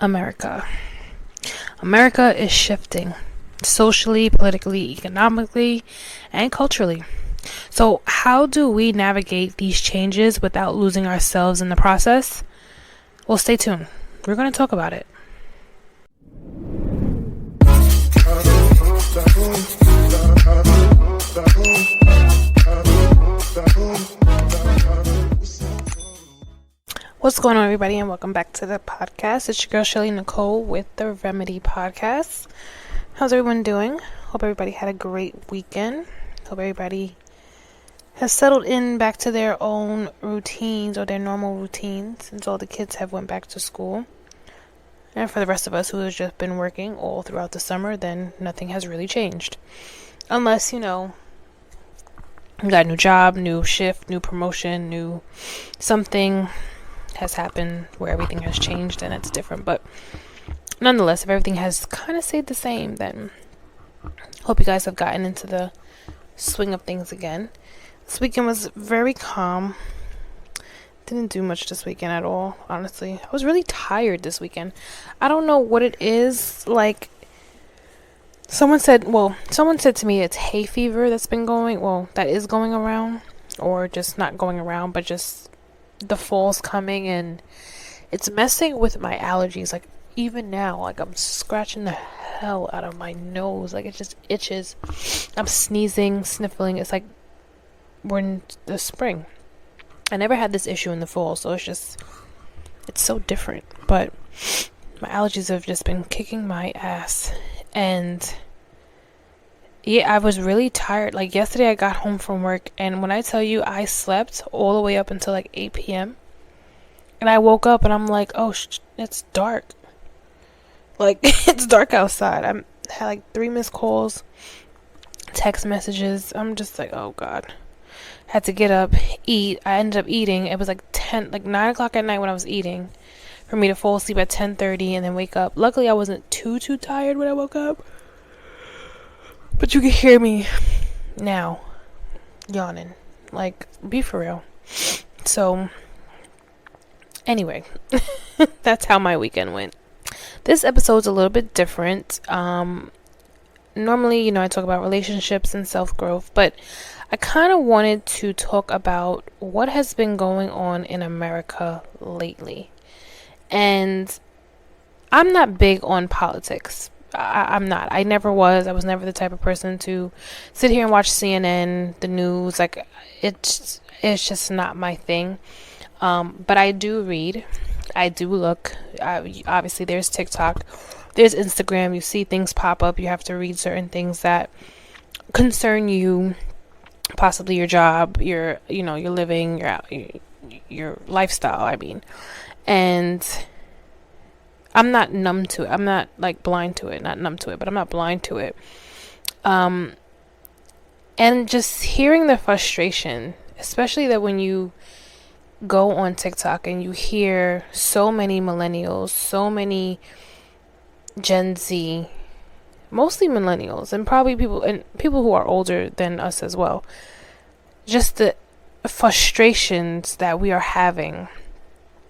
America. America is shifting socially, politically, economically, and culturally. So, how do we navigate these changes without losing ourselves in the process? Well, stay tuned. We're going to talk about it. What's going on, everybody, and welcome back to the podcast. It's your girl Shelly Nicole with the Remedy Podcast. How's everyone doing? Hope everybody had a great weekend. Hope everybody has settled in back to their own routines or their normal routines since all the kids have went back to school. And for the rest of us who have just been working all throughout the summer, then nothing has really changed. Unless, you got a new job, new shift, new promotion, new something has happened where everything has changed and it's different. But nonetheless, if everything has kind of stayed the same, then hope you guys have gotten into the swing of things again. This weekend was very calm. Didn't do much this weekend at all, honestly. I was really tired this weekend. I don't know what it is. Like, someone said to me it's hay fever that is going around, or just not going around, but just the fall's coming and it's messing with my allergies. Like, even now, like, I'm scratching the hell out of my nose. Like, it just itches. I'm sneezing, sniffling. It's like we're in the spring. I never had this issue in the fall, so it's so different. But my allergies have just been kicking my ass. And yeah, I was really tired. Like, yesterday I got home from work, and when I tell you I slept all the way up until like 8 p.m. And I woke up and I'm like, oh, it's dark. Like, it's dark outside. I had like 3 missed calls, text messages. I'm just like, oh God. Had to get up, eat. I ended up eating. It was like 9 o'clock at night when I was eating, for me to fall asleep at 10:30 and then wake up. Luckily, I wasn't too tired when I woke up. But you can hear me now yawning. Like, be for real. So, anyway, that's how my weekend went. This episode's a little bit different. Normally, I talk about relationships and self-growth, but I kind of wanted to talk about what has been going on in America lately. And I'm not big on politics. I'm not. I never was. I was never the type of person to sit here and watch CNN, the news. Like, it's just not my thing. But I do read. I do look. Obviously, there's TikTok. There's Instagram. You see things pop up. You have to read certain things that concern you, possibly your job, your living, your lifestyle. I mean, and I'm not numb to it. I'm not like blind to it. Not numb to it, but I'm not blind to it. And just hearing the frustration, especially that when you go on TikTok and you hear so many millennials, so many Gen Z, mostly millennials, and probably people who are older than us as well. Just the frustrations that we are having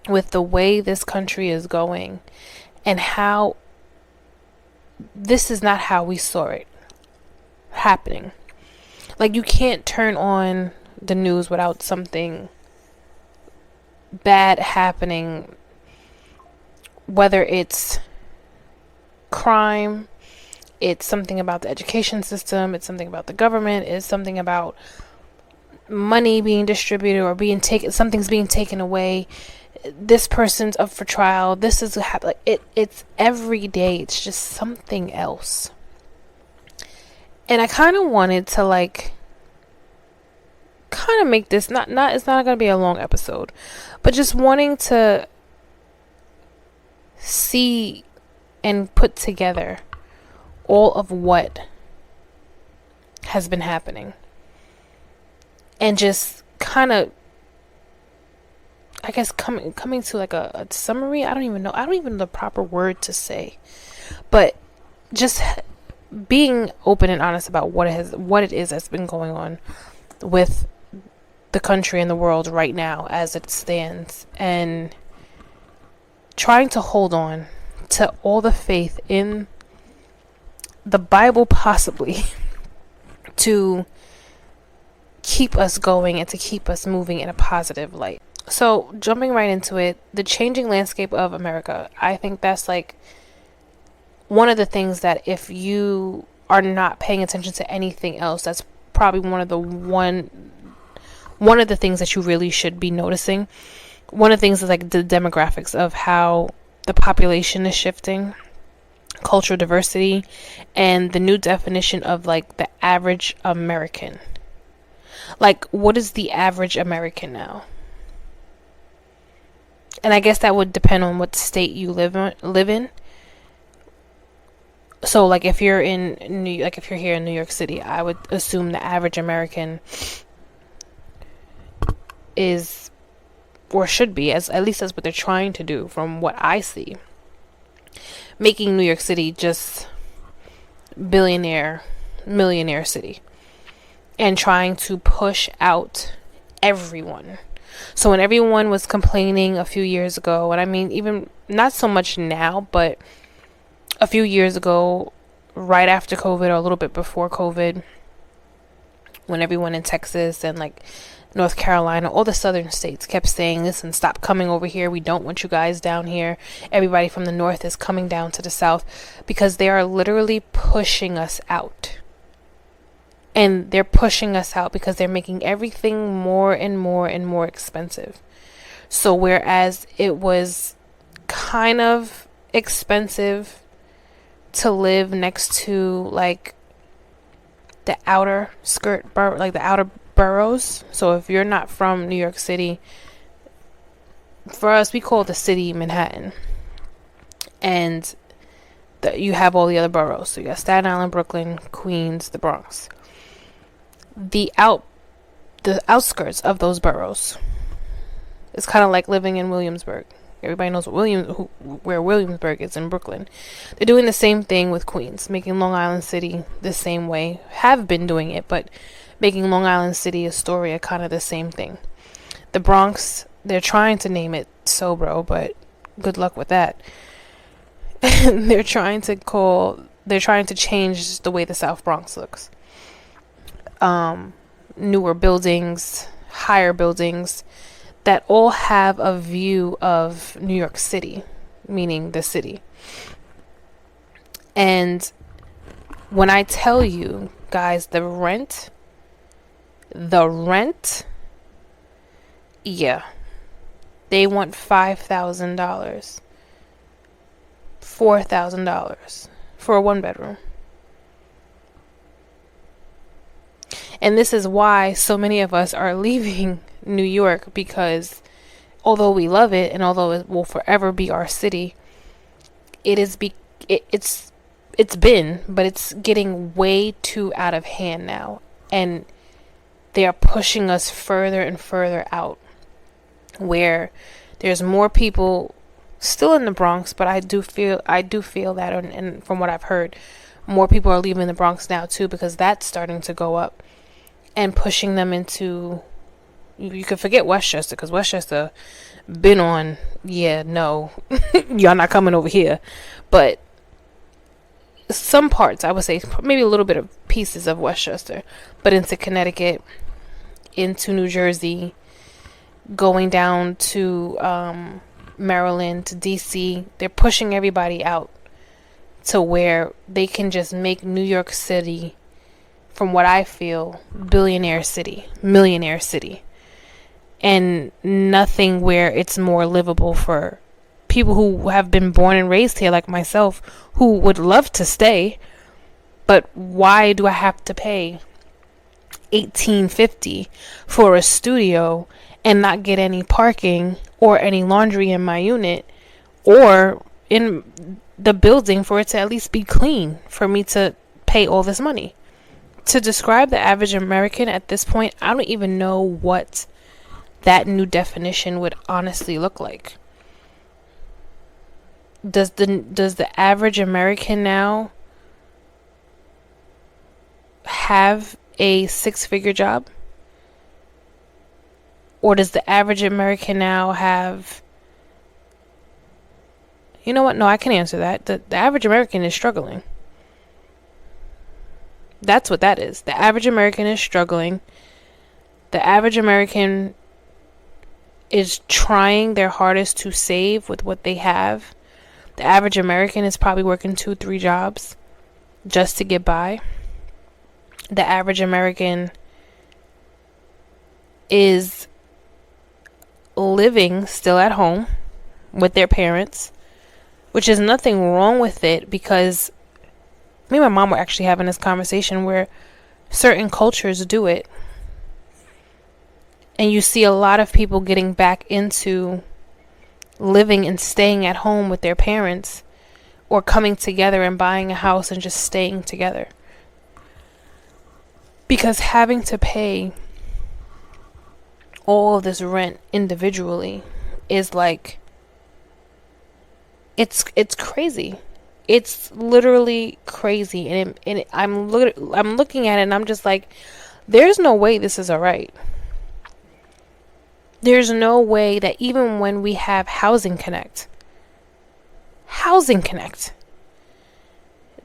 with the way this country is going, and how this is not how we saw it happening. Like, you can't turn on the news without something bad happening, whether it's crime, it's something about the education system, it's something about the government, it's something about money being distributed or being taken, something's being taken away, this person's up for trial, this is like it's every day. It's just something else. And I kind of wanted to make this not it's not going to be a long episode, but just wanting to see and put together all of what has been happening, and just kind of, I guess, coming to like a summary. I don't even know the proper word to say, but just being open and honest about what it is that's been going on with the country and the world right now as it stands, and trying to hold on to all the faith in the Bible, possibly, to keep us going and to keep us moving in a positive light. So jumping right into it, the changing landscape of America, I think that's like one of the things that if you are not paying attention to anything else, that's probably one of the things that you really should be noticing. One of the things is like the demographics of how the population is shifting, cultural diversity, and the new definition of like the average American. Like, what is the average American now? And I guess that would depend on what state you live in. So like if you're here in New York City, I would assume the average American is, or should be, at least that's what they're trying to do from what I see, making New York City just millionaire city, and trying to push out everyone. So when everyone was complaining a few years ago, and I mean even not so much now, but a few years ago, right after COVID or a little bit before COVID, when everyone in Texas and like North Carolina, all the southern states kept saying, listen, stop coming over here. We don't want you guys down here. Everybody from the north is coming down to the south, because they are literally pushing us out. And they're pushing us out because they're making everything more and more and more expensive. So whereas it was kind of expensive to live next to like the outer boroughs. So if you're not from New York City, for us, we call the city Manhattan. And you have all the other boroughs. So you got Staten Island, Brooklyn, Queens, the Bronx. The outskirts of those boroughs, it's kind of like living in Williamsburg. Everybody knows where Williamsburg is in Brooklyn. They're doing the same thing with Queens, making Long Island City the same way. Have been doing it, but making Long Island City, Astoria, kind of the same thing. The Bronx, they're trying to name it Sobro, but good luck with that. They're trying to change the way the South Bronx looks. Newer buildings, higher buildings, that all have a view of New York City, meaning the city. And when I tell you guys, the rent, yeah, they want $5,000, $4,000 for a one bedroom. And this is why so many of us are leaving New York, because although we love it and although it will forever be our city, it's getting way too out of hand now, and they are pushing us further and further out, where there's more people still in the Bronx, but I do feel that, and from what I've heard, more people are leaving the Bronx now too, because that's starting to go up, and pushing them into, you could forget Westchester, because Westchester been on, yeah, no, y'all not coming over here. But some parts, I would say, maybe a little bit of pieces of Westchester, but into Connecticut, into New Jersey, going down to Maryland, to DC, they're pushing everybody out to where they can just make New York City, from what I feel, millionaire city, and nothing where it's more livable for people who have been born and raised here, like myself, who would love to stay. But why do I have to pay $18.50 for a studio and not get any parking or any laundry in my unit or in the building for it to at least be clean for me to pay all this money? To describe the average American at this point, I don't even know what that new definition would honestly look like. Does the average American now have a 6-figure job? Or does the average American now have, You know what? No, I can answer that. The average American is struggling. That's what that is. The average American is struggling. The average American is trying their hardest to save with what they have. The average American is probably working 2-3 jobs just to get by. The average American is living still at home with their parents, which is nothing wrong with it, because me and my mom were actually having this conversation where certain cultures do it. And you see a lot of people getting back into living and staying at home with their parents, or coming together and buying a house and just staying together. Because having to pay all of this rent individually is like, it's crazy. It's literally crazy. And I'm looking at it and I'm just like, there's no way this is all right. There's no way that even when we have Housing Connect,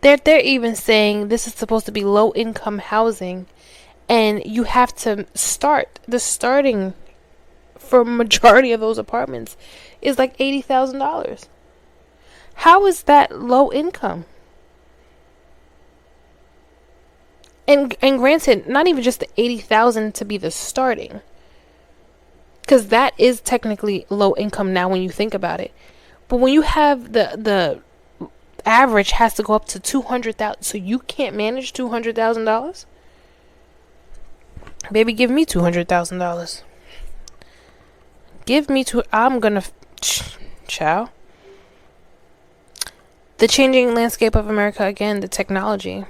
they're even saying this is supposed to be low income housing, and you have to starting for majority of those apartments is like $80,000. How is that low income? And granted, not even just the 80,000 to be the starting, because that is technically low income now when you think about it. But when you have the average has to go up to 200,000, so you can't manage $200,000. Baby, give me $200,000. Give me I'm gonna chow. The changing landscape of America, again, the technology,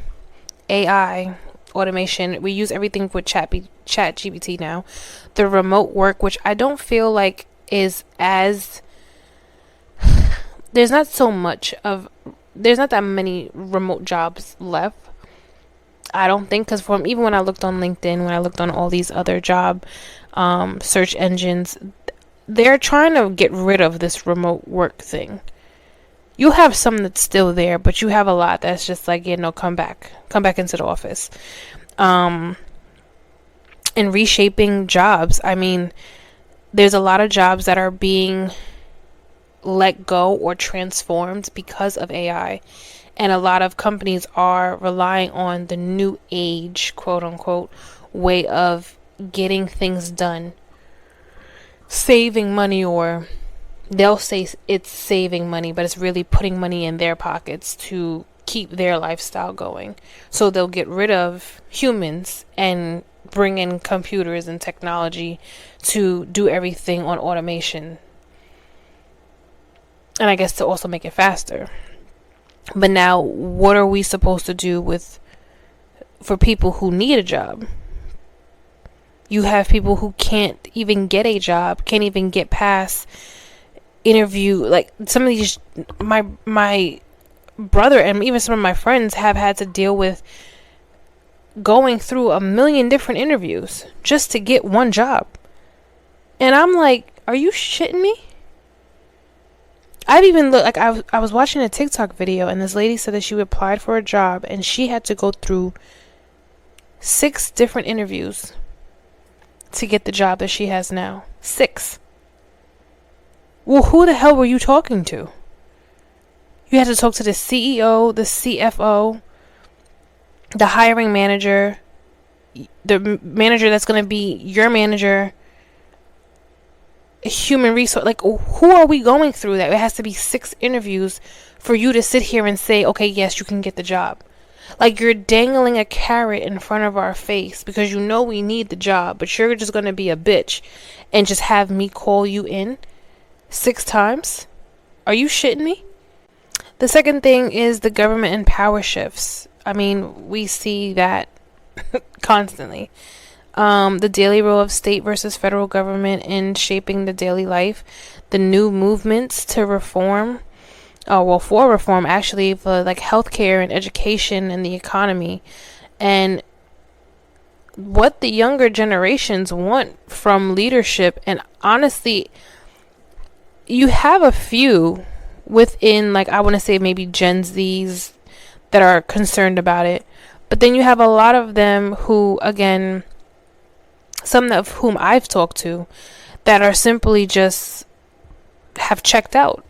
AI, automation. We use everything with chat GPT now. The remote work, which I don't feel like is as, there's not that many remote jobs left, I don't think, because even when I looked on LinkedIn, when I looked on all these other job search engines, they're trying to get rid of this remote work thing. You have some that's still there, but you have a lot that's just like, come back into the office. And reshaping jobs. I mean, there's a lot of jobs that are being let go or transformed because of AI. And a lot of companies are relying on the new age, quote unquote, way of getting things done, saving money, or they'll say it's saving money, but it's really putting money in their pockets to keep their lifestyle going. So they'll get rid of humans and bring in computers and technology to do everything on automation. And I guess to also make it faster. But now, what are we supposed to do for people who need a job? You have people who can't even get a job, can't even get past interview. Like some of these, my brother and even some of my friends have had to deal with going through 1 million different interviews just to get one job. And I'm like, are you shitting me? I've even looked, like I was watching a TikTok video, and this lady said that she applied for a job and she had to go through 6 different interviews to get the job that she has now. 6. Well, who the hell were you talking to? You had to talk to the CEO, the CFO, the hiring manager, the manager that's going to be your manager, human resource. Like, who are we going through that? It has to be 6 interviews for you to sit here and say, okay, yes, you can get the job. Like, you're dangling a carrot in front of our face because you know we need the job, but you're just going to be a bitch and just have me call you in 6 times? Are you shitting me? The second thing is the government and power shifts. I mean, we see that constantly. The daily role of state versus federal government in shaping the daily life. The new movements to reform. For reform, actually, for like healthcare and education and the economy. And what the younger generations want from leadership. And honestly, you have a few within, like, I want to say maybe Gen Zs that are concerned about it. But then you have a lot of them who, again, some of whom I've talked to, that are simply just have checked out.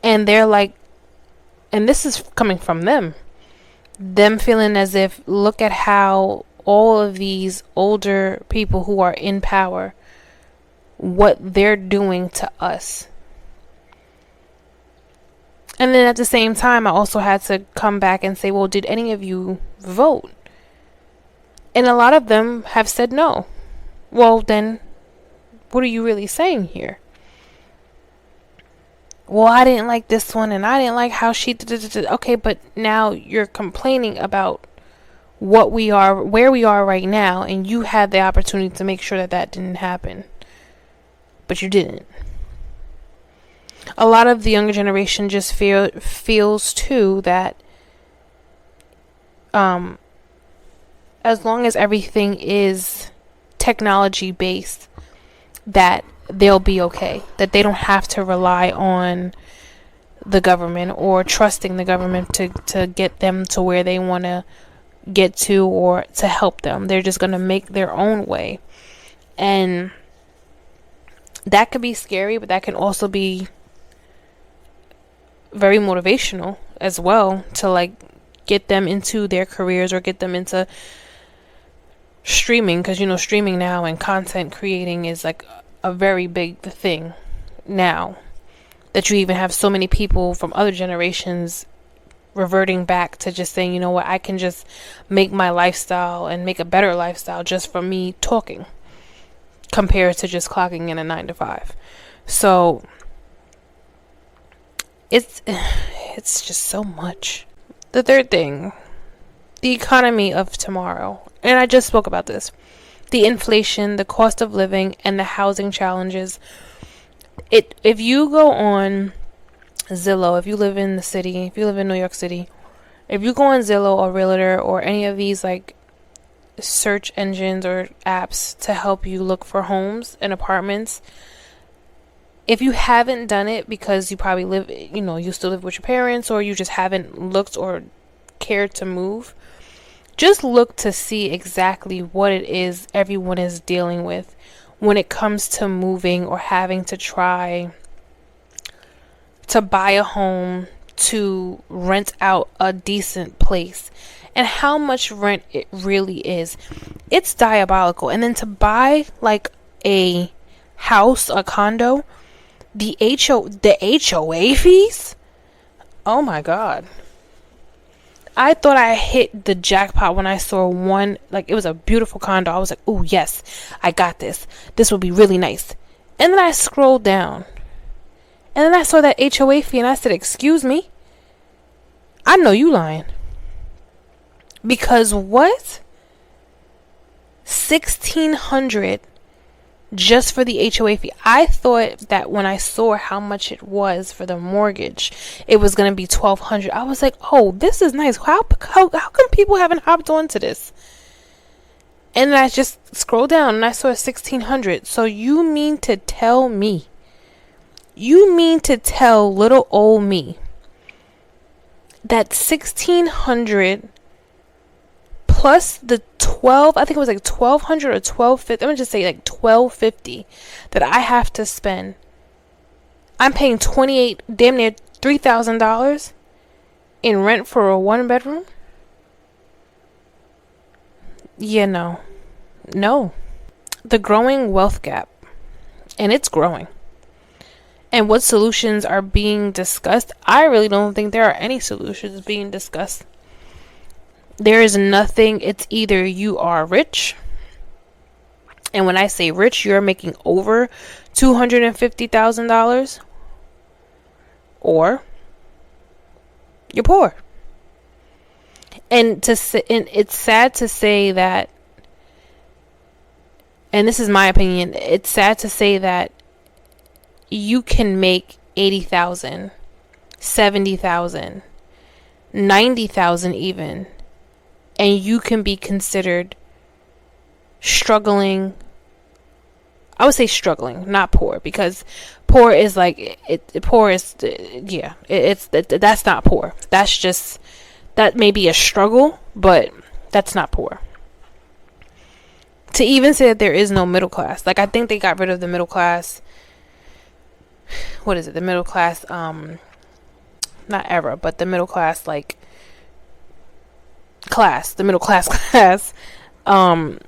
And they're like, and this is coming from them feeling as if, look at how all of these older people who are in power, what they're doing to us. And then at the same time, I also had to come back and say, well, did any of you vote? And a lot of them have said no. Well, then, what are you really saying here? Well, I didn't like this one, and I didn't like how she did. Okay, but now you're complaining about what we are, where we are right now, and you had the opportunity to make sure that that didn't happen. But you didn't. A lot of the younger generation just feels too that as long as everything is technology based, that they'll be okay, that they don't have to rely on the government or trusting the government to get them to where they want to get to or to help them. They're just going to make their own way. And that could be scary, but that can also be very motivational as well, to like get them into their careers or get them into streaming, because streaming now and content creating is like a very big thing now, that you even have so many people from other generations reverting back to just saying, you know what, I can just make my lifestyle and make a better lifestyle just from me talking, compared to just clocking in a 9 to 5. So it's just so much. The third thing, the economy of tomorrow. And I just spoke about this. The inflation, the cost of living, and the housing challenges. If you go on Zillow, if you live in the city, if you live in New York City, if you go on Zillow or Realtor or any of these like search engines or apps to help you look for homes and apartments, if you haven't done it because you probably live, you still live with your parents, or you just haven't looked or cared to move, just look to see exactly what it is everyone is dealing with when it comes to moving or having to try to buy a home, to rent out a decent place, and how much rent it really is. It's diabolical. And then to buy like a house, a condo, the HOA fees? Oh my God. I thought I hit the jackpot when I saw one, like it was a beautiful condo. I was like, oh yes, I got this. This will be really nice. And then I scrolled down. And then I saw that HOA fee and I said, excuse me? I know you lying. Because what? $1,600 just for the HOA fee. I thought that when I saw how much it was for the mortgage, it was going to be $1,200. I was like, oh, this is nice. How come people haven't hopped onto this? And then I just scrolled down and I saw $1,600. So you mean to tell little old me that $1,600 plus the 12, I think it was like $1,200 or $1,250. I'm gonna just say like $1,250 that I have to spend. I'm paying damn near $3,000 in rent for a 1-bedroom. Yeah, no. The growing wealth gap, and it's growing. And what solutions are being discussed? I really don't think there are any solutions being discussed. There is nothing. It's either you are rich, and when I say rich, you're making over $250,000, or you're poor. And it's sad to say that, and this is my opinion, it's sad to say that you can make $80,000, $70,000, $90,000 even, and you can be considered struggling. I would say struggling, not poor, because Poor is like poor is yeah. That's not poor. That's just, that may be a struggle, but that's not poor. To even say that there is no middle class, like, I think they got rid of the middle class. What is it? The middle class, not era, but the middle class, like, class, the middle class class, a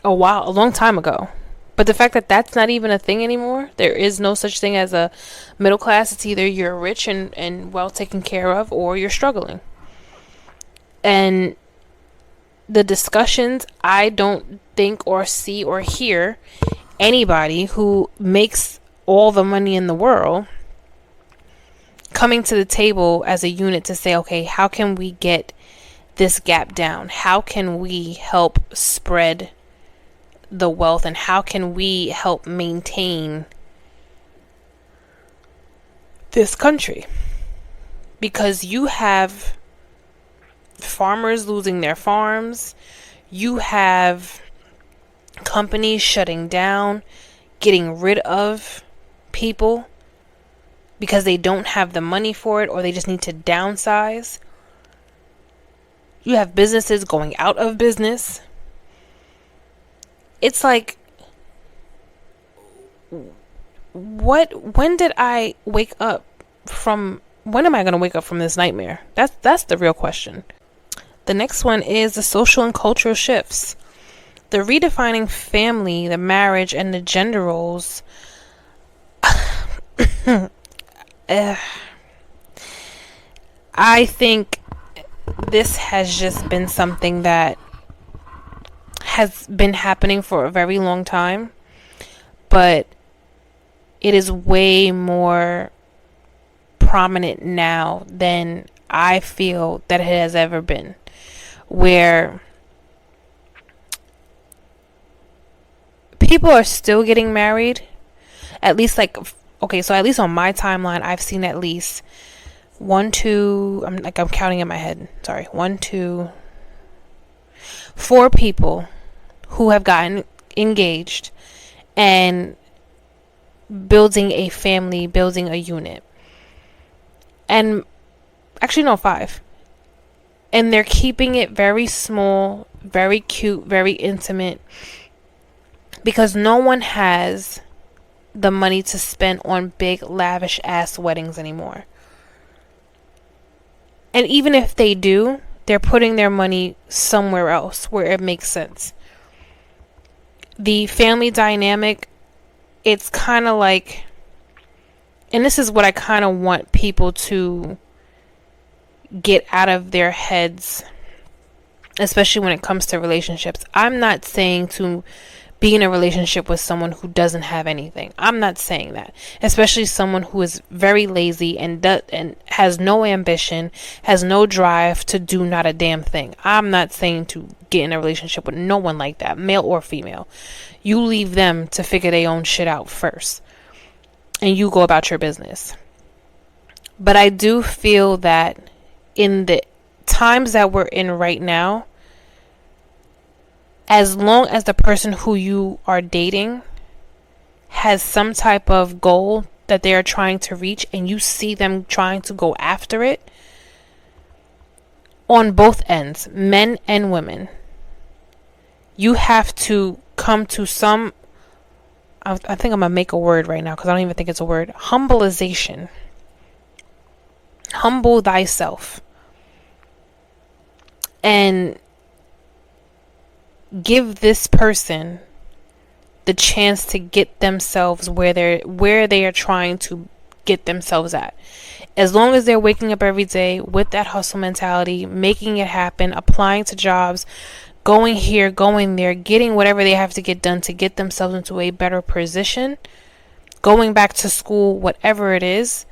long time ago. But the fact that that's not even a thing anymore, there is no such thing as a middle class. It's either you're rich and well taken care of, or you're struggling. And the discussions, I don't think or see or hear anybody who makes all the money in the world coming to the table as a unit to say, okay, how can we get this gap down? How can we help spread the wealth, and how can we help maintain this country? Because you have farmers losing their farms, you have companies shutting down, getting rid of people because they don't have the money for it, or they just need to downsize. You have businesses going out of business. It's like, when did I wake up from, when am I going to wake up from this nightmare? That's the real question. The next one is the social and cultural shifts. The redefining family, the marriage, and the gender roles. I think this has just been something that has been happening for a very long time, but it is way more prominent now than I feel that it has ever been, where people are still getting married. At least, like, okay, so at least on my timeline, I've seen at least 1, 2, I'm counting in my head, sorry, 1, 2, 4 people who have gotten engaged and building a family, building a unit. And actually, no, 5. And they're keeping it very small, very cute, very intimate, because no one has the money to spend on big, lavish ass weddings anymore. And even if they do, they're putting their money somewhere else where it makes sense. The family dynamic, it's kind of like, and this is what I kind of want people to get out of their heads, especially when it comes to relationships. I'm not saying to be in a relationship with someone who doesn't have anything. I'm not saying that. Especially someone who is very lazy and has no ambition, has no drive to do not a damn thing. I'm not saying to get in a relationship with no one like that, male or female. You leave them to figure their own shit out first, and you go about your business. But I do feel that in the times that we're in right now, as long as the person who you are dating has some type of goal that they are trying to reach, and you see them trying to go after it on both ends, men and women, you have to come to some, I think I'm going to make a word right now because I don't even think it's a word, humbleization. Humble thyself. And give this person the chance to get themselves where they are trying to get themselves at. As long as they're waking up every day with that hustle mentality, making it happen, applying to jobs, going here, going there, getting whatever they have to get done to get themselves into a better position, going back to school, whatever it is,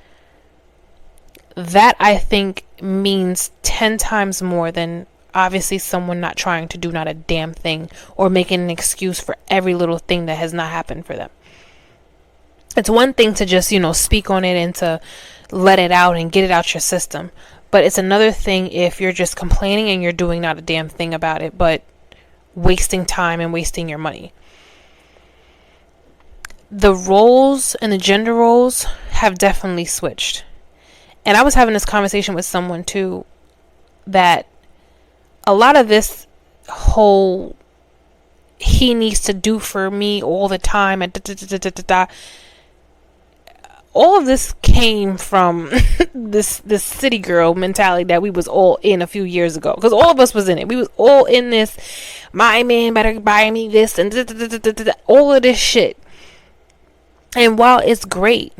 that I think means 10 times more than obviously someone not trying to do not a damn thing or making an excuse for every little thing that has not happened for them. It's one thing to just, speak on it and to let it out and get it out your system. But it's another thing if you're just complaining and you're doing not a damn thing about it, but wasting time and wasting your money. the roles and the gender roles have definitely switched. And I was having this conversation with someone too, that a lot of this whole he needs to do for me all the time and all of this came from this city girl mentality that we was all in a few years ago, because all of us was in it. We was all in this, my man better buy me this and all of this shit. And while it's great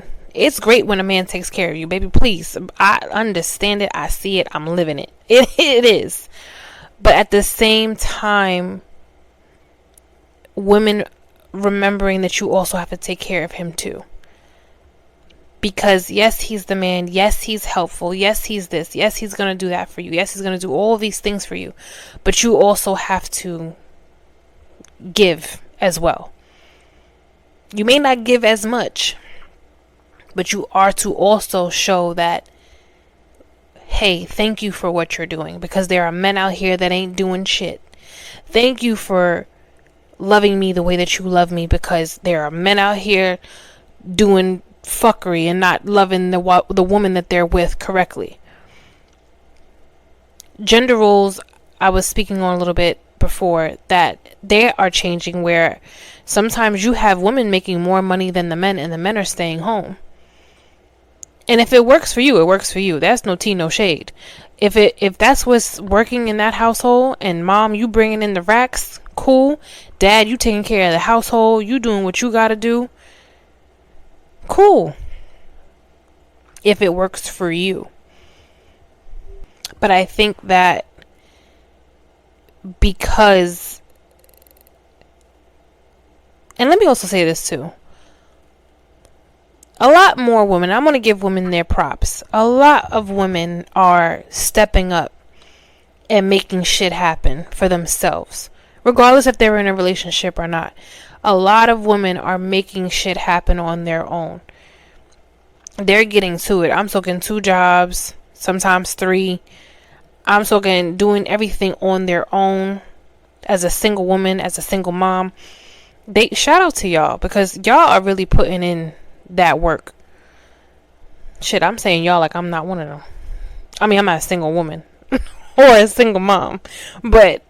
when a man takes care of you, baby, please, I understand it, I see it, I'm living it. It is. But at the same time, women remembering that you also have to take care of him too. Because yes, he's the man. Yes, he's helpful. Yes, he's this. Yes, he's going to do that for you. Yes, he's going to do all of these things for you. But you also have to give as well. You may not give as much, but you are to also show that, hey, thank you for what you're doing, because there are men out here that ain't doing shit. Thank you for loving me the way that you love me, because there are men out here doing fuckery and not loving the woman that they're with correctly. Gender roles, I was speaking on a little bit before, that they are changing, where sometimes you have women making more money than the men, and the men are staying home. And if it works for you, it works for you. That's no tea, no shade. If that's what's working in that household, and mom, you bringing in the racks, cool. Dad, you taking care of the household, you doing what you gotta do, cool. If it works for you. But I think that because, and let me also say this too, a lot more women, I'm going to give women their props. A lot of women are stepping up and making shit happen for themselves, regardless if they're in a relationship or not. A lot of women are making shit happen on their own. They're getting to it. I'm talking 2 jobs, sometimes 3. I'm talking doing everything on their own as a single woman, as a single mom. Shout out to y'all, because y'all are really putting in that work. Shit, I'm saying y'all like I'm not one of them. I mean, I'm not a single woman or a single mom, but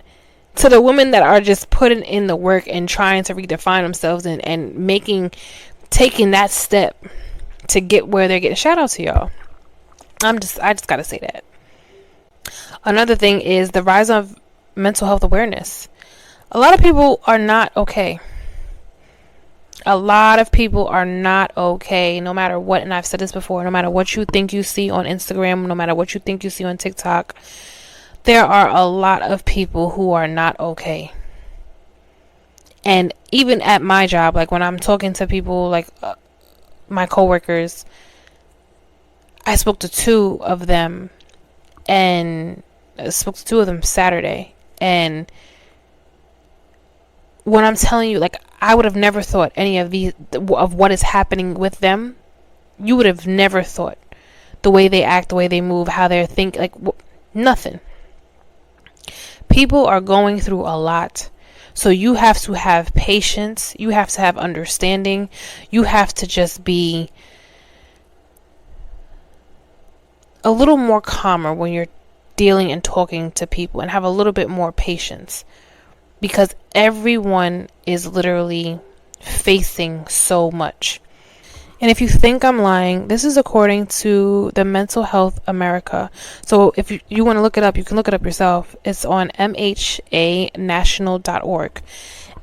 to the women that are just putting in the work and trying to redefine themselves and taking that step to get where they're getting, shout out to y'all. I just gotta say that. Another thing is the rise of mental health awareness. A lot of people are not okay. A lot of people are not okay, no matter what, and I've said this before, no matter what you think you see on Instagram, no matter what you think you see on TikTok, there are a lot of people who are not okay. And even at my job, like when I'm talking to people, like my coworkers, I spoke to 2 of them, and I spoke to 2 of them Saturday, and when I'm telling you, like, I would have never thought any of what is happening with them. You would have never thought the way they act, the way they move, how they think, like nothing. People are going through a lot. So you have to have patience. You have to have understanding. You have to just be a little more calmer when you're dealing and talking to people, and have a little bit more patience. Because everyone is literally facing so much. And if you think I'm lying, this is according to the Mental Health America. So if you want to look it up, you can look it up yourself. It's on mhanational.org.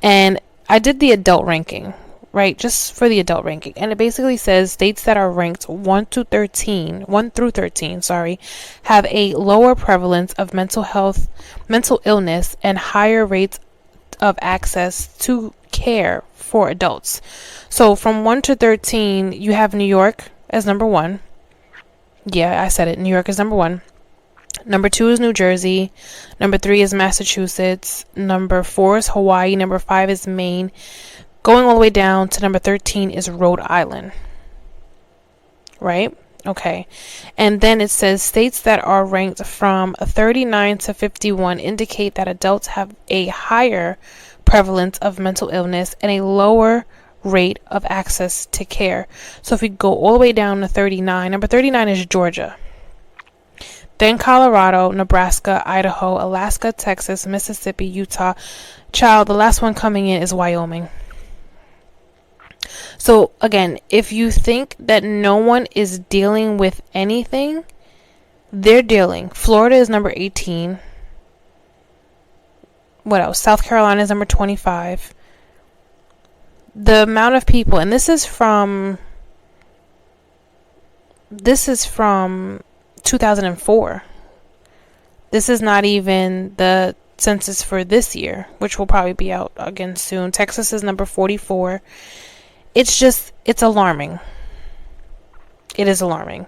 And I did the adult ranking, right? Just for the adult ranking. And it basically says states that are ranked 1 through 13, have a lower prevalence of mental illness, and higher rates of access to care for adults. So from 1 to 13, you have New York as number 1. Yeah, I said it. New York is number 1. Number 2 is New Jersey. Number 3 is Massachusetts. Number 4 is Hawaii. Number 5 is Maine. Going all the way down to number 13 is Rhode Island. Right? Okay. And then it says states that are ranked from 39 to 51 indicate that adults have a higher prevalence of mental illness and a lower rate of access to care. So if we go all the way down to 39, number 39 is Georgia. Then Colorado, Nebraska, Idaho, Alaska, Texas, Mississippi, Utah. Child, the last one coming in is Wyoming. So again, if you think that no one is dealing with anything, they're dealing. Florida is number 18. What else? South Carolina is number 25. The amount of people, and this is from 2004. This is not even the census for this year, which will probably be out again soon. Texas is number 44. It's alarming. It is alarming.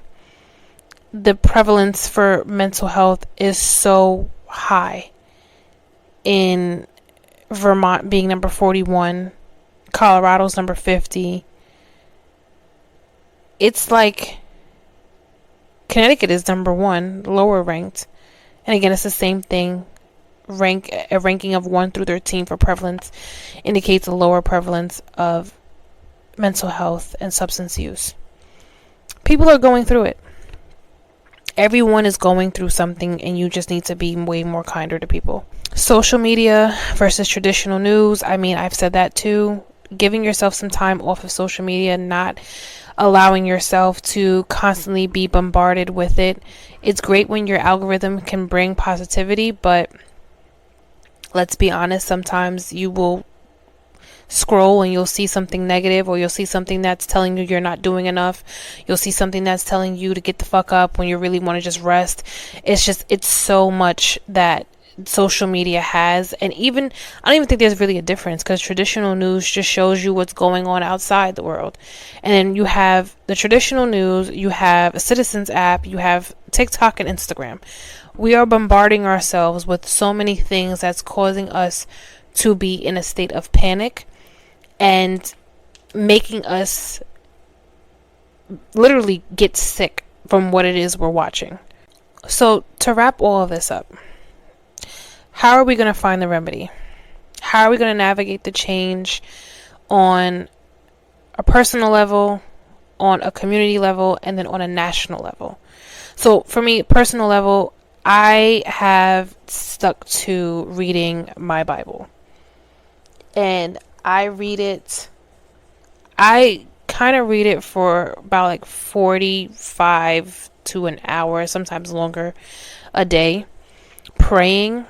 The prevalence for mental health is so high. In Vermont being number 41, Colorado's number 50. It's like Connecticut is number 1, lower ranked. And again, it's the same thing. A ranking of 1 through 13 for prevalence indicates a lower prevalence of mental health and substance use. People are going through it. Everyone is going through something, and you just need to be way more kinder to people. Social media versus traditional news. I mean, I've said that too. Giving yourself some time off of social media, not allowing yourself to constantly be bombarded with it. It's great when your algorithm can bring positivity, but let's be honest, sometimes you will scroll and you'll see something negative, or you'll see something that's telling you you're not doing enough. You'll see something that's telling you to get the fuck up when you really want to just rest. It's so much that social media has. And even, I don't even think there's really a difference, because traditional news just shows you what's going on outside the world. And then you have the traditional news, you have a Citizens app, you have TikTok and Instagram. We are bombarding ourselves with so many things that's causing us to be in a state of panic and making us literally get sick from what it is we're watching. So to wrap all of this up, how are we going to find the remedy? How are we going to navigate the change on a personal level, on a community level, and then on a national level? So for me, personal level, I have stuck to reading my Bible. And I kind of read it for about like 45 to an hour, sometimes longer, a day, praying.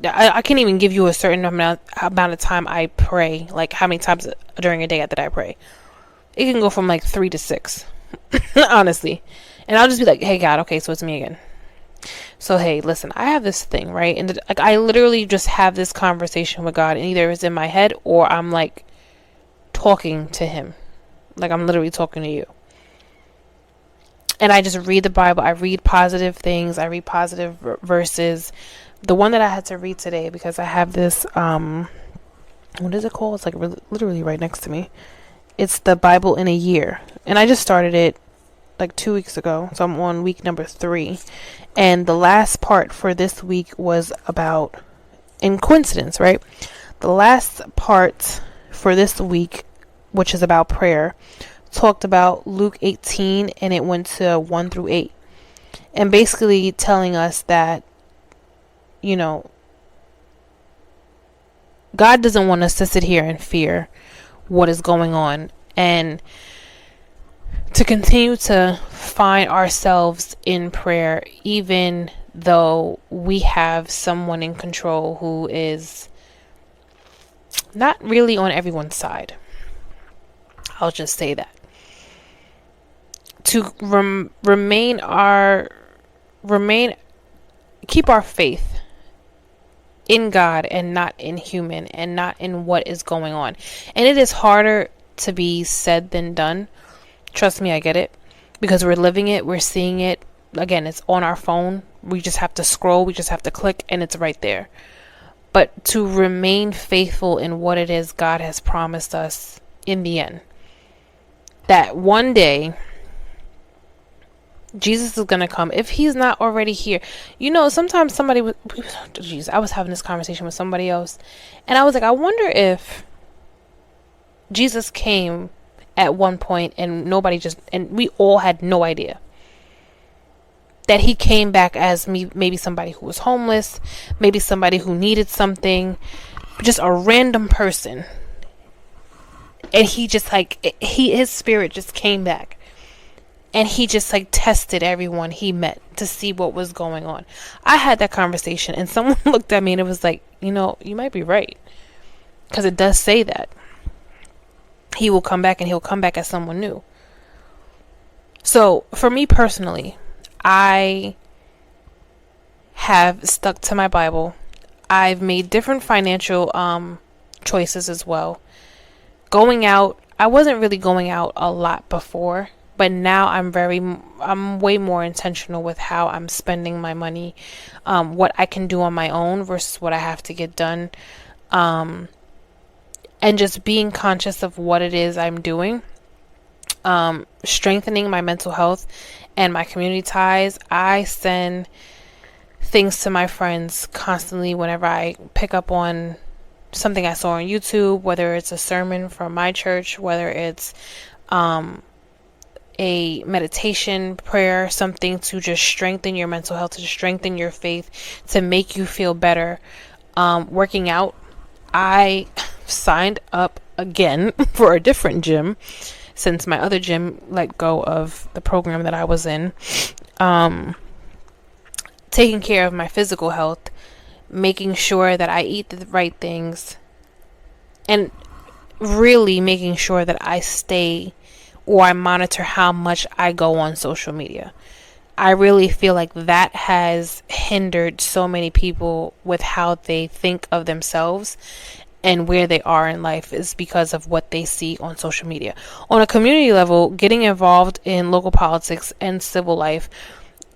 I can't even give you a certain amount of time I pray, like how many times during a day that I pray. It can go from like 3 to 6, honestly. And I'll just be like, hey God, okay, so it's me again. So hey, listen, I have this thing, right? And like I literally just have this conversation with God, and either it's in my head or I'm like talking to him. Like I'm literally talking to you. And I just read the Bible. I read positive things. I read positive verses. The one that I had to read today, because I have this, what is it called? It's like literally right next to me. It's the Bible in a Year. And I just started it like 2 weeks ago. So I'm on week number 3. And the last part for this week was about, in coincidence, right? The last part for this week, which is about prayer, talked about Luke 18, and it went to 1 through 8. And basically telling us that, you know, God doesn't want us to sit here and fear what is going on, and to continue to find ourselves in prayer, even though we have someone in control who is not really on everyone's side. I'll just say that. To keep our faith in God and not in human, and not in what is going on. And it is harder to be said than done. Trust me, I get it, because we're living it, we're seeing it. Again, it's on our phone. We just have to scroll, we just have to click, and it's right there. But to remain faithful in what it is God has promised us in the end, that one day Jesus is going to come if he's not already here. You know, sometimes somebody was, I was having this conversation with somebody else, and I was like, I wonder if Jesus came at one point and and we all had no idea that he came back as maybe somebody who was homeless, maybe somebody who needed something, just a random person. And he just his spirit just came back. And he just tested everyone he met to see what was going on. I had that conversation and someone looked at me and it was like, you might be right. Because it does say that. He will come back and he'll come back as someone new. So for me personally, I have stuck to my Bible. I've made different financial choices as well. Going out, I wasn't really going out a lot before. But now I'm way more intentional with how I'm spending my money, what I can do on my own versus what I have to get done, and just being conscious of what it is I'm doing, strengthening my mental health and my community ties. I send things to my friends constantly whenever I pick up on something I saw on YouTube, whether it's a sermon from my church, whether it's a meditation, prayer, something to just strengthen your mental health, to strengthen your faith, to make you feel better. Working out, I signed up again for a different gym since my other gym let go of the program that I was in. Taking care of my physical health, making sure that I eat the right things, and really making sure that I monitor how much I go on social media. I really feel like that has hindered so many people with how they think of themselves and where they are in life is because of what they see on social media. On a community level, getting involved in local politics and civil life,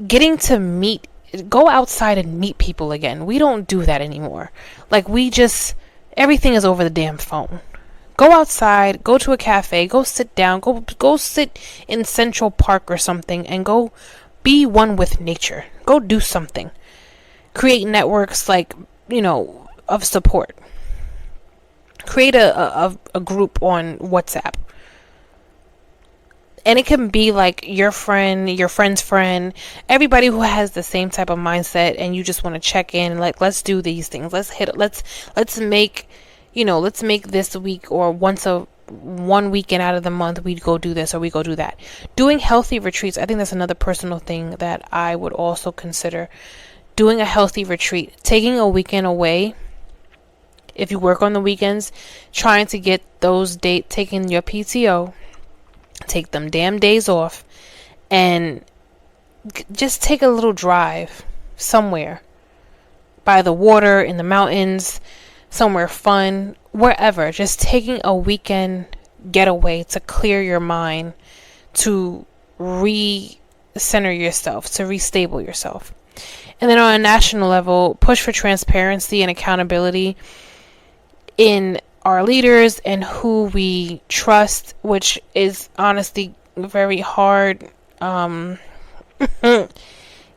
getting to go outside and meet people again. We don't do that anymore. Everything is over the damn phone. Go outside, go to a cafe, go sit down, go sit in Central Park or something and go be one with nature. Go do something. Create networks of support. Create a group on WhatsApp. And it can be like your friend, your friend's friend, everybody who has the same type of mindset and you just want to check in, let's do these things. Let's make this week or one weekend out of the month, we'd go do this or we go do that. Doing healthy retreats. I think that's another personal thing that I would also consider. Doing a healthy retreat, taking a weekend away. If you work on the weekends, trying to get those taking your PTO, take them damn days off and just take a little drive somewhere by the water, in the mountains, somewhere fun, wherever. Just taking a weekend getaway to clear your mind, to re-center yourself, to restable yourself. And then on a national level, push for transparency and accountability in our leaders and who we trust, which is honestly very hard.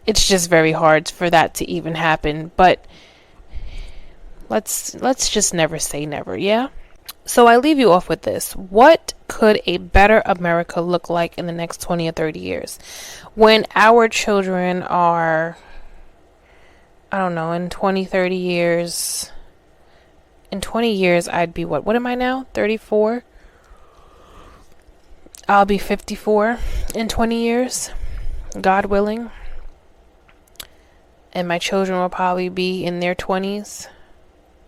It's just very hard for that to even happen, but let's just never say never, yeah? So I leave you off with this. What could a better America look like in the next 20 or 30 years? When our children are, I don't know, in 20, 30 years, in 20 years, I'd be what am I now? 34? I'll be 54 in 20 years, God willing. And my children will probably be in their 20s,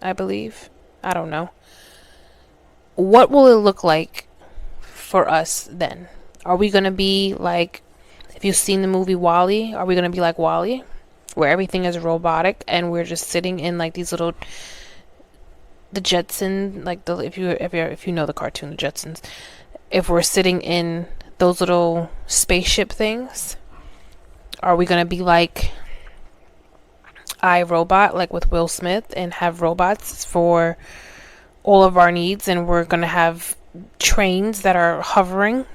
I believe. I don't know. What will it look like for us then? Are we going to be like, if you've seen the movie WALL-E, are we going to be like WALL-E, where everything is robotic and we're just sitting in like these little, the Jetsons, like if you know the cartoon, the Jetsons, if we're sitting in those little spaceship things, are we going to be like iRobot, like with Will Smith, and have robots for all of our needs, and we're going to have trains that are hovering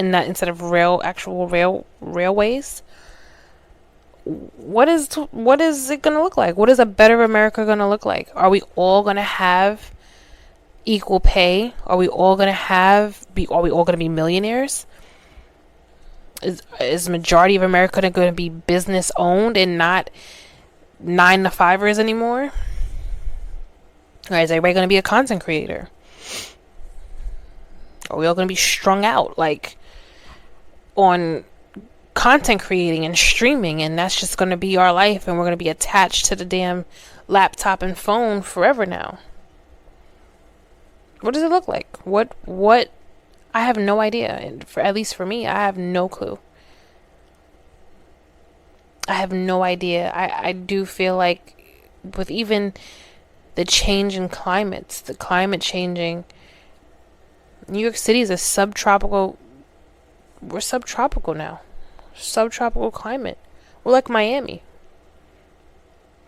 and not instead of actual railways. What is it going to look like? What is a better America going to look like? Are we all going to have equal pay? Are we all going to be millionaires? Is majority of America going to be business owned and not 9-to-5ers anymore? Or is everybody going to be a content creator? Are we all going to be strung out like on content creating and streaming, and that's just going to be our life, and we're going to be attached to the damn laptop and phone forever now? What does it look like? What I have no idea. And at least for me, I have no clue. I have no idea. I do feel like with even the change in climates, the climate changing, New York City is a subtropical. We're subtropical now. Subtropical climate. We're like Miami.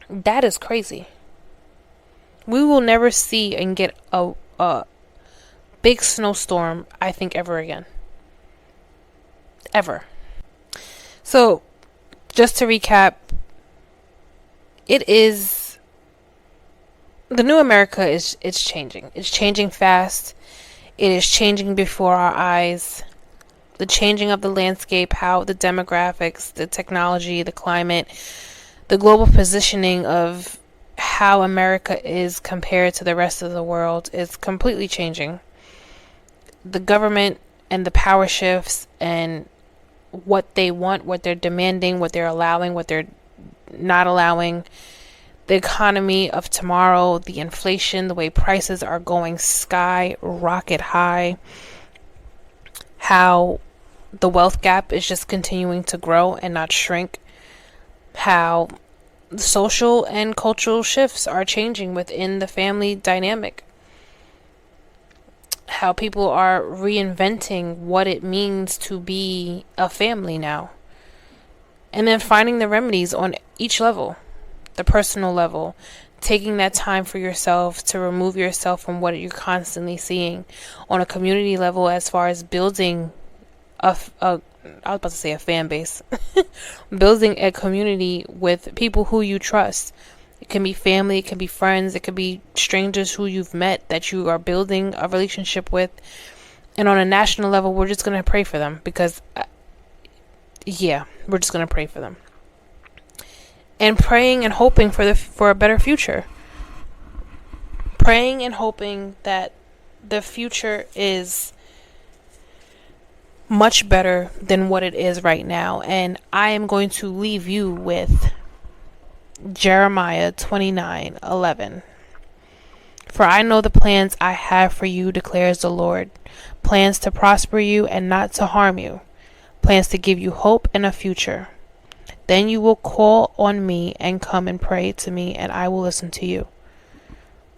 That is crazy. We will never see and get a big snowstorm, I think, ever again. Ever. So, just to recap, it is the new America it's changing. It's changing fast. It is changing before our eyes. The changing of the landscape, how the demographics, the technology, the climate, the global positioning of how America is compared to the rest of the world is completely changing. The government and the power shifts and what they want, what they're demanding, what they're allowing, what they're not allowing, the economy of tomorrow, the inflation, the way prices are going skyrocket high, how the wealth gap is just continuing to grow and not shrink, how social and cultural shifts are changing within the family dynamic, how people are reinventing what it means to be a family now, and then finding the remedies on each level, the personal level, taking that time for yourself to remove yourself from what you're constantly seeing on a community level, as far as building I was about to say a fan base, building a community with people who you trust. It can be family, it can be friends, it could be strangers who you've met that you are building a relationship with. And on a national level, we're just going to pray for them because, we're just going to pray for them. And praying and hoping for a better future. Praying and hoping that the future is much better than what it is right now. And I am going to leave you with Jeremiah 29:11. For I know the plans I have for you, declares the Lord, plans to prosper you and not to harm you, plans to give you hope and a future. Then you will call on me and come and pray to me, and I will listen to you.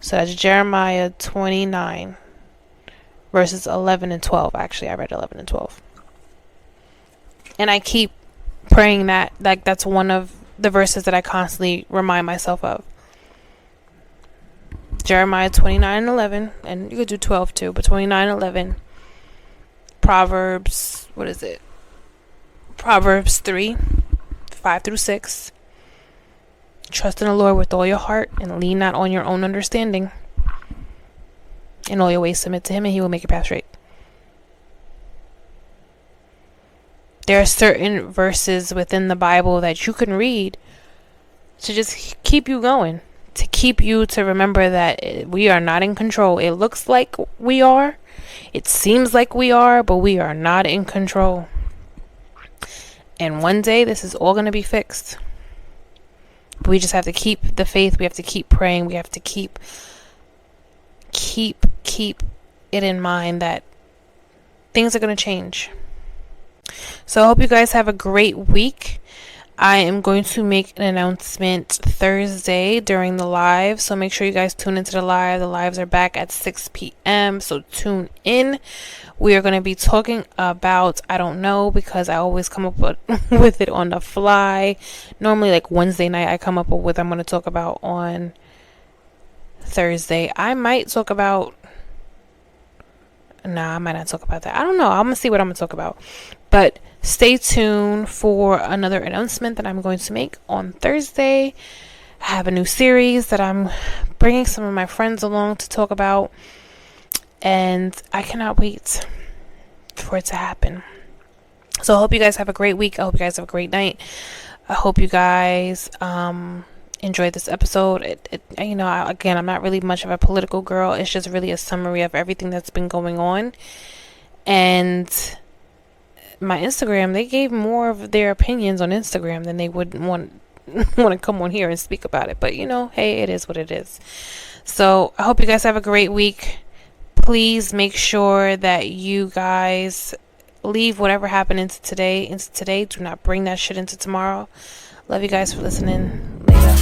So that's Jeremiah 29 verses 11 and 12. Actually, I read 11 and 12. And I keep praying that, like, that's one of the verses that I constantly remind myself of. Jeremiah 29:11, and you could do 12 too, but 29:11. Proverbs, Proverbs 3:5-6. Trust in the Lord with all your heart and lean not on your own understanding. In all your ways submit to him, and he will make your path straight. There are certain verses within the Bible that you can read to just keep you going, to keep you to remember that we are not in control. It looks like we are, it seems like we are, but we are not in control. And one day this is all going to be fixed. But we just have to keep the faith. We have to keep praying. We have to keep it in mind that things are going to change. So I hope you guys have a great week. I am going to make an announcement Thursday during the live, so make sure you guys tune into the live. The lives are back at 6 p.m., so tune in. We are going to be talking about, I don't know, because I always come up with it on the fly. Normally, like Wednesday night, I come up with I'm going to talk about on Thursday. I might talk about, Nah, I might not talk about that. I don't know. I'm going to see what I'm going to talk about. But stay tuned for another announcement that I'm going to make on Thursday. I have a new series that I'm bringing some of my friends along to talk about. And I cannot wait for it to happen. So I hope you guys have a great week. I hope you guys have a great night. I hope you guys enjoyed this episode. I'm not really much of a political girl. It's just really a summary of everything that's been going on. And my Instagram, they gave more of their opinions on Instagram than they would want to come on here and speak about it. But hey, it is what it is. So I hope you guys have a great week. Please make sure that you guys leave whatever happened into today. Do not bring that shit into tomorrow. Love you guys for listening. Later.